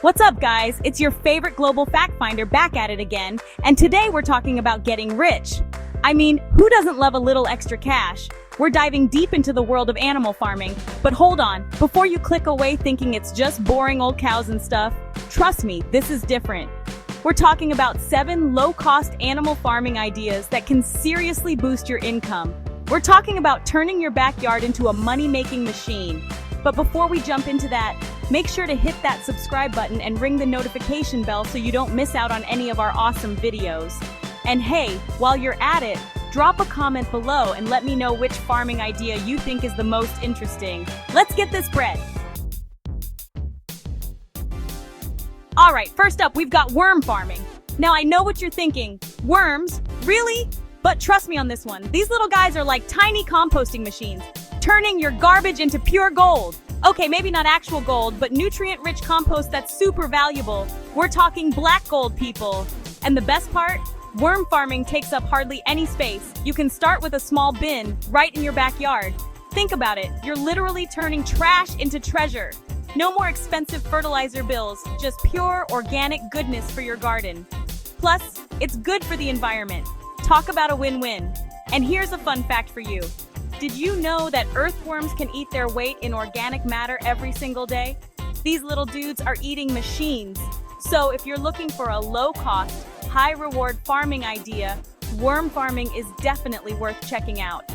What's up, guys? It's your favorite global fact finder back at it again, and today we're talking about getting rich. I mean, who doesn't love a little extra cash? We're diving deep into the world of animal farming, but hold on, before you click away thinking it's just boring old cows and stuff, trust me, this is different. We're talking about 7 low-cost animal farming ideas that can seriously boost your income. We're talking about turning your backyard into a money-making machine. But before we jump into that, make sure to hit that subscribe button and ring the notification bell so you don't miss out on any of our awesome videos. And hey, while you're at it, drop a comment below and let me know which farming idea you think is the most interesting. Let's get this bread! Alright, first up we've got worm farming. Now I know what you're thinking, worms? Really? But trust me on this one, these little guys are like tiny composting machines, turning your garbage into pure gold. Okay, maybe not actual gold, but nutrient-rich compost that's super valuable. We're talking black gold, people. And the best part? Worm farming takes up hardly any space. You can start with a small bin right in your backyard. Think about it, you're literally turning trash into treasure. No more expensive fertilizer bills, just pure organic goodness for your garden. Plus, it's good for the environment. Talk about a win-win. And here's a fun fact for you. Did you know that earthworms can eat their weight in organic matter every single day? These little dudes are eating machines. So if you're looking for a low-cost, high-reward farming idea, worm farming is definitely worth checking out.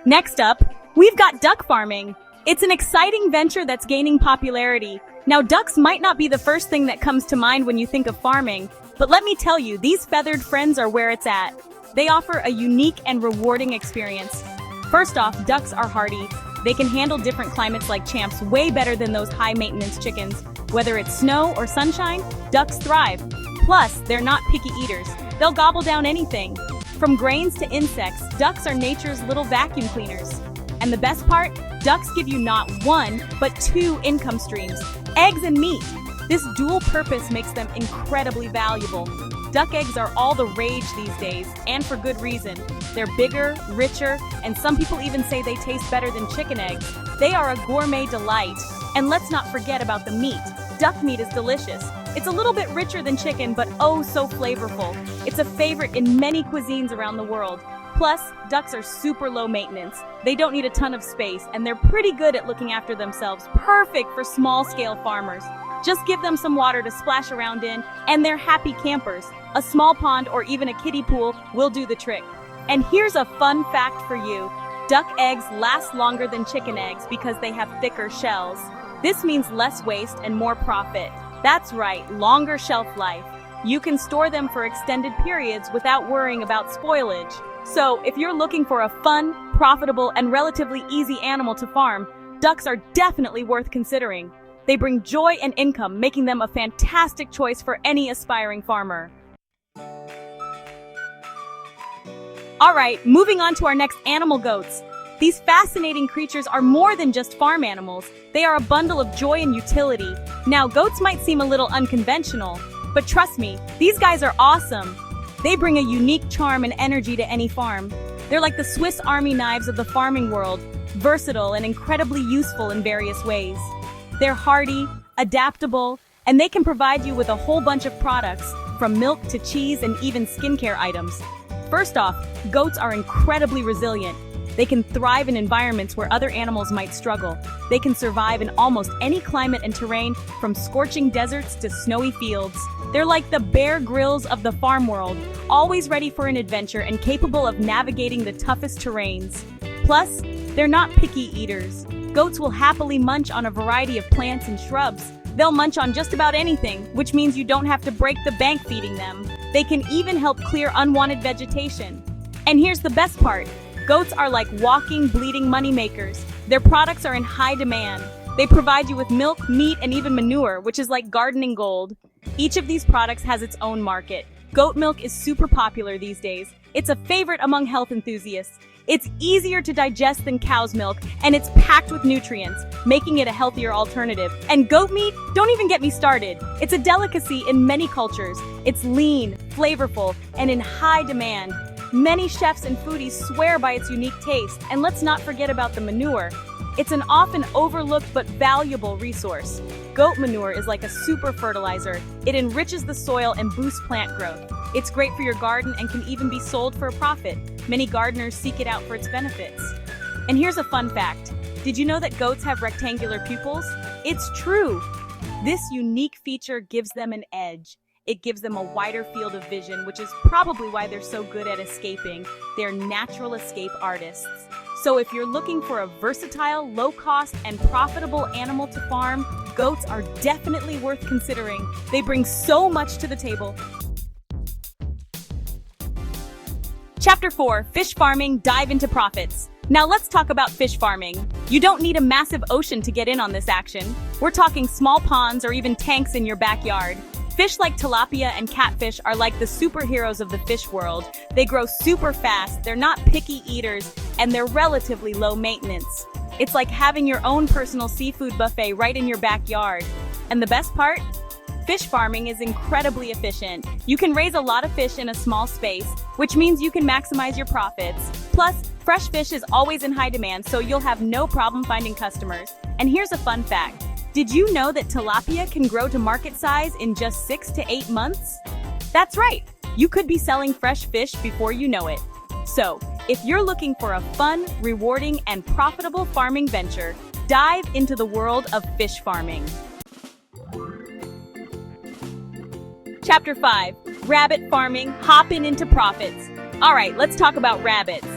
Next up, we've got duck farming. It's an exciting venture that's gaining popularity. Now, ducks might not be the first thing that comes to mind when you think of farming, but let me tell you, these feathered friends are where it's at. They offer a unique and rewarding experience. First off, ducks are hardy. They can handle different climates like champs way better than those high-maintenance chickens. Whether it's snow or sunshine, ducks thrive. Plus, they're not picky eaters. They'll gobble down anything. From grains to insects, ducks are nature's little vacuum cleaners. And the best part? Ducks give you not 1, but 2 income streams: eggs and meat. This dual purpose makes them incredibly valuable. Duck eggs are all the rage these days, and for good reason. They're bigger, richer, and some people even say they taste better than chicken eggs. They are a gourmet delight. And let's not forget about the meat. Duck meat is delicious. It's a little bit richer than chicken, but oh so flavorful. It's a favorite in many cuisines around the world. Plus, ducks are super low maintenance. They don't need a ton of space, and they're pretty good at looking after themselves. Perfect for small-scale farmers. Just give them some water to splash around in, and they're happy campers. A small pond or even a kiddie pool will do the trick. And here's a fun fact for you. Duck eggs last longer than chicken eggs because they have thicker shells. This means less waste and more profit. That's right, longer shelf life. You can store them for extended periods without worrying about spoilage. So, if you're looking for a fun, profitable, and relatively easy animal to farm, ducks are definitely worth considering. They bring joy and income, making them a fantastic choice for any aspiring farmer. Alright, moving on to our next animal, goats. These fascinating creatures are more than just farm animals. They are a bundle of joy and utility. Now, goats might seem a little unconventional, but trust me, these guys are awesome. They bring a unique charm and energy to any farm. They're like the Swiss Army knives of the farming world, versatile and incredibly useful in various ways. They're hardy, adaptable, and they can provide you with a whole bunch of products, from milk to cheese and even skincare items. First off, goats are incredibly resilient. They can thrive in environments where other animals might struggle. They can survive in almost any climate and terrain, from scorching deserts to snowy fields. They're like the Bear Grylls of the farm world, always ready for an adventure and capable of navigating the toughest terrains. Plus, they're not picky eaters. Goats will happily munch on a variety of plants and shrubs. They'll munch on just about anything, which means you don't have to break the bank feeding them. They can even help clear unwanted vegetation. And here's the best part. Goats are like walking, bleeding moneymakers. Their products are in high demand. They provide you with milk, meat, and even manure, which is like gardening gold. Each of these products has its own market. Goat milk is super popular these days. It's a favorite among health enthusiasts. It's easier to digest than cow's milk, and it's packed with nutrients, making it a healthier alternative. And goat meat? Don't even get me started. It's a delicacy in many cultures. It's lean, flavorful, and in high demand. Many chefs and foodies swear by its unique taste, and let's not forget about the manure. It's an often overlooked but valuable resource. Goat manure is like a super fertilizer. It enriches the soil and boosts plant growth. It's great for your garden and can even be sold for a profit. Many gardeners seek it out for its benefits. And here's a fun fact. Did you know that goats have rectangular pupils? It's true! This unique feature gives them an edge. It gives them a wider field of vision, which is probably why they're so good at escaping. They're natural escape artists. So if you're looking for a versatile, low-cost, and profitable animal to farm, goats are definitely worth considering. They bring so much to the table. Chapter 4, Fish Farming, Dive into Profits. Now let's talk about fish farming. You don't need a massive ocean to get in on this action. We're talking small ponds or even tanks in your backyard. Fish like tilapia and catfish are like the superheroes of the fish world. They grow super fast, they're not picky eaters, and they're relatively low maintenance. It's like having your own personal seafood buffet right in your backyard. And the best part? Fish farming is incredibly efficient. You can raise a lot of fish in a small space, which means you can maximize your profits. Plus, fresh fish is always in high demand, so you'll have no problem finding customers. And here's a fun fact. Did you know that tilapia can grow to market size in just 6 to 8 months? That's right! You could be selling fresh fish before you know it. So, if you're looking for a fun, rewarding, and profitable farming venture, dive into the world of fish farming. Chapter 5, Rabbit Farming, Hopping into Profits. Alright, let's talk about rabbits.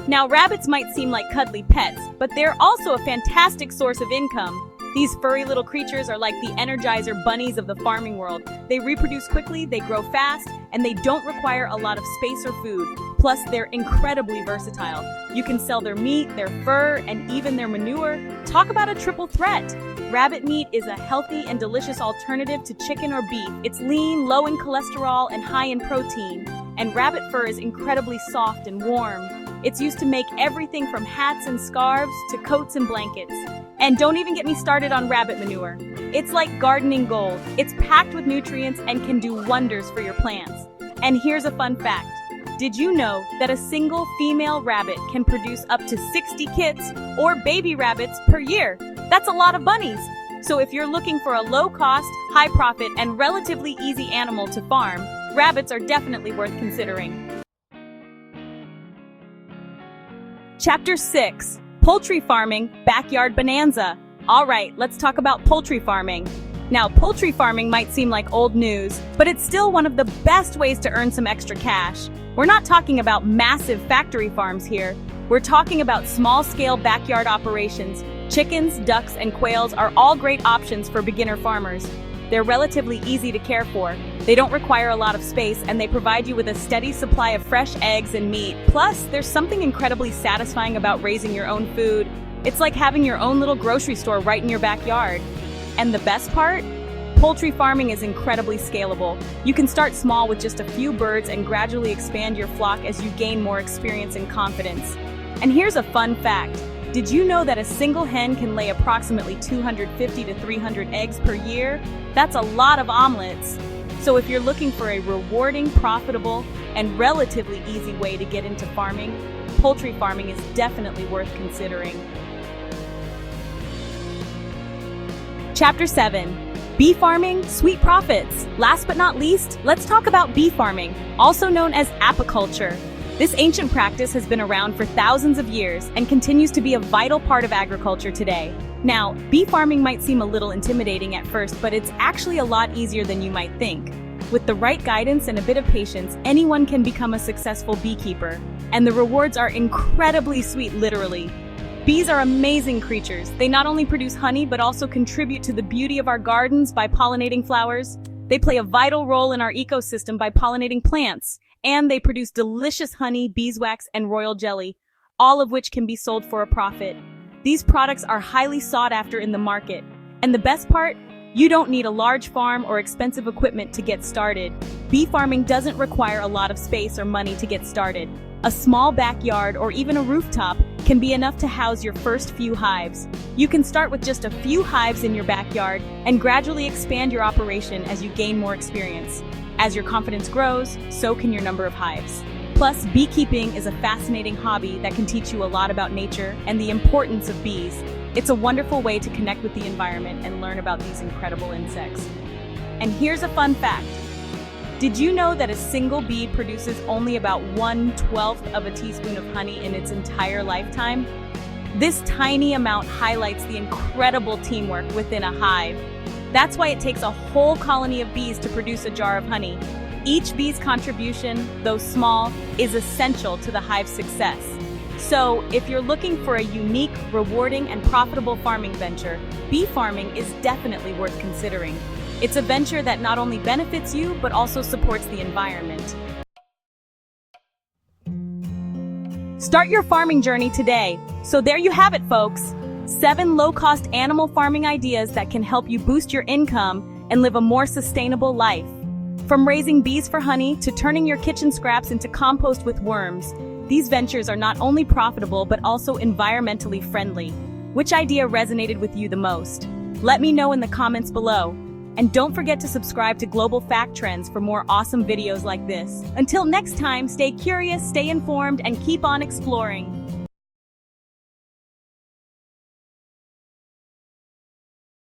Now, rabbits might seem like cuddly pets, but they're also a fantastic source of income. These furry little creatures are like the Energizer bunnies of the farming world. They reproduce quickly, they grow fast, and they don't require a lot of space or food. Plus, they're incredibly versatile. You can sell their meat, their fur, and even their manure. Talk about a triple threat! Rabbit meat is a healthy and delicious alternative to chicken or beef. It's lean, low in cholesterol, and high in protein. And rabbit fur is incredibly soft and warm. It's used to make everything from hats and scarves to coats and blankets. And don't even get me started on rabbit manure. It's like gardening gold. It's packed with nutrients and can do wonders for your plants. And here's a fun fact. Did you know that a single female rabbit can produce up to 60 kits or baby rabbits per year? That's a lot of bunnies. So if you're looking for a low-cost, high-profit, and relatively easy animal to farm, rabbits are definitely worth considering. Chapter 6, Poultry Farming, Backyard Bonanza. Alright, let's talk about poultry farming. Now, poultry farming might seem like old news, but it's still one of the best ways to earn some extra cash. We're not talking about massive factory farms here. We're talking about small-scale backyard operations. Chickens, ducks, and quails are all great options for beginner farmers. They're relatively easy to care for. They don't require a lot of space, and they provide you with a steady supply of fresh eggs and meat. Plus, there's something incredibly satisfying about raising your own food. It's like having your own little grocery store right in your backyard. And the best part? Poultry farming is incredibly scalable. You can start small with just a few birds and gradually expand your flock as you gain more experience and confidence. And here's a fun fact. Did you know that a single hen can lay approximately 250 to 300 eggs per year? That's a lot of omelets. So if you're looking for a rewarding, profitable, and relatively easy way to get into farming, poultry farming is definitely worth considering. Chapter 7, Bee Farming, Sweet Profits. Last but not least, let's talk about bee farming, also known as apiculture. This ancient practice has been around for thousands of years and continues to be a vital part of agriculture today. Now, bee farming might seem a little intimidating at first, but it's actually a lot easier than you might think. With the right guidance and a bit of patience, anyone can become a successful beekeeper. And the rewards are incredibly sweet, literally. Bees are amazing creatures. They not only produce honey, but also contribute to the beauty of our gardens by pollinating flowers. They play a vital role in our ecosystem by pollinating plants. And they produce delicious honey, beeswax, and royal jelly, all of which can be sold for a profit. These products are highly sought after in the market. And the best part? You don't need a large farm or expensive equipment to get started. Bee farming doesn't require a lot of space or money to get started. A small backyard or even a rooftop can be enough to house your first few hives. You can start with just a few hives in your backyard and gradually expand your operation as you gain more experience. As your confidence grows, so can your number of hives. Plus, beekeeping is a fascinating hobby that can teach you a lot about nature and the importance of bees. It's a wonderful way to connect with the environment and learn about these incredible insects. And here's a fun fact. Did you know that a single bee produces only about 1/12 of a teaspoon of honey in its entire lifetime? This tiny amount highlights the incredible teamwork within a hive. That's why it takes a whole colony of bees to produce a jar of honey. Each bee's contribution, though small, is essential to the hive's success. So, if you're looking for a unique, rewarding, and profitable farming venture, bee farming is definitely worth considering. It's a venture that not only benefits you, but also supports the environment. Start your farming journey today. So there you have it, folks. 7 low-cost animal farming ideas that can help you boost your income and live a more sustainable life. From raising bees for honey to turning your kitchen scraps into compost with worms, these ventures are not only profitable but also environmentally friendly. Which idea resonated with you the most? Let me know in the comments below. And don't forget to subscribe to Global Fact Trends for more awesome videos like this. Until next time, stay curious, stay informed, and keep on exploring.